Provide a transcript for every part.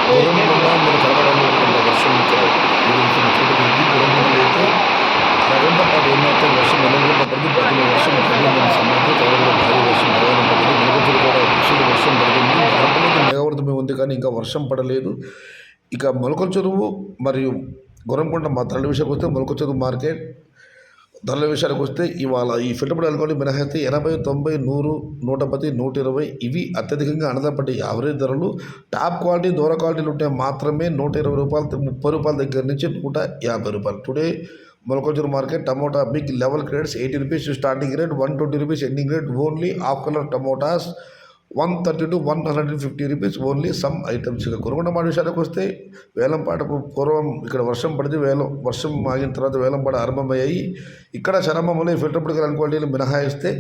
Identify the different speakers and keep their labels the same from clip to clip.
Speaker 1: గుర్రంకొండ మీరు కనబడేటువంటి వర్షం గుర్రంకొండలో అయితే అరగంట పాటు ఏమైతే వర్షం నెలకొన్నప్పటికీ ప్రతి వర్షం పడిన సమయంలో చదవడం భారీ వర్షం పడవడం పడింది మెరుగుతులు కూడా విషయం వర్షం పడుతుంది గడపలేదు మేఘవర్తమే ఉంది కానీ ఇంకా వర్షం పడలేదు. ఇక మొలకల చెరువు మరియు గుర్రంకొండ మా ధరల విషయానికి వస్తే మొలకల చెరువు మార్కెట్ ధరల విషయానికి వస్తే ఇవాళ ఈ ఫిల్టర్బడి అనుకోండి మినహాయితే 80, 90, 100, 110, 120 ఇవి అత్యధికంగా అన్నదప్పటి యావరేజ్ ధరలు. టాప్ క్వాలిటీ దూర క్వాలిటీలు ఉంటే మాత్రమే 120 రూపాయలు 30 రూపాయల దగ్గర నుంచి 150 రూపాయలు. Today Molakalchuru market tomato big level grades 80 rupees starting rate, 120 rupees ending rate. Only half colour tomatoes 130 to 150 rupees only some items. ఇక గురకొండ మాట విషయానికి వస్తే వేలంపాటకు పూర్వం ఇక్కడ వర్షం పడితే వర్షం ఆగిన తర్వాత వేలంపాట ఆరంభమయ్యాయి. ఇక్కడ చరమములు ఫిల్టర్ పుడికల క్వాలిటీలు మినహాయిస్తే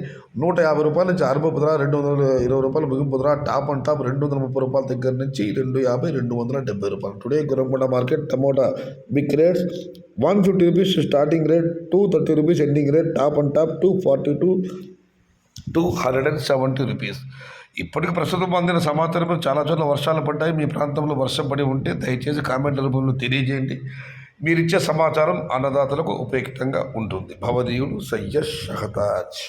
Speaker 1: 150 రూపాయల నుంచి ఆరంభపు ధర 220 రూపాయలు ముగింపు ధర. టాప్ అండ్ టాప్ 230 రూపాయల దగ్గర నుంచి 250, 270 రూపాయలు. Today Gurramkonda market tomato big rates 150 rupees starting rate, 230 rupees ending rate. Top and top 240 to 270 rupees. ఇప్పటికి ప్రస్తుతం అందిన సమాచారం చాలా చోట్ల వర్షాలు పడ్డాయి. మీ ప్రాంతంలో వర్షం పడి ఉంటే దయచేసి కామెంట్ల రూపంలో తెలియజేయండి. మీరిచ్చే సమాచారం అన్నదాతలకు ఉపయుక్తంగా ఉంటుంది. భవదీయుడు సయ్యద్ షహతాజ్.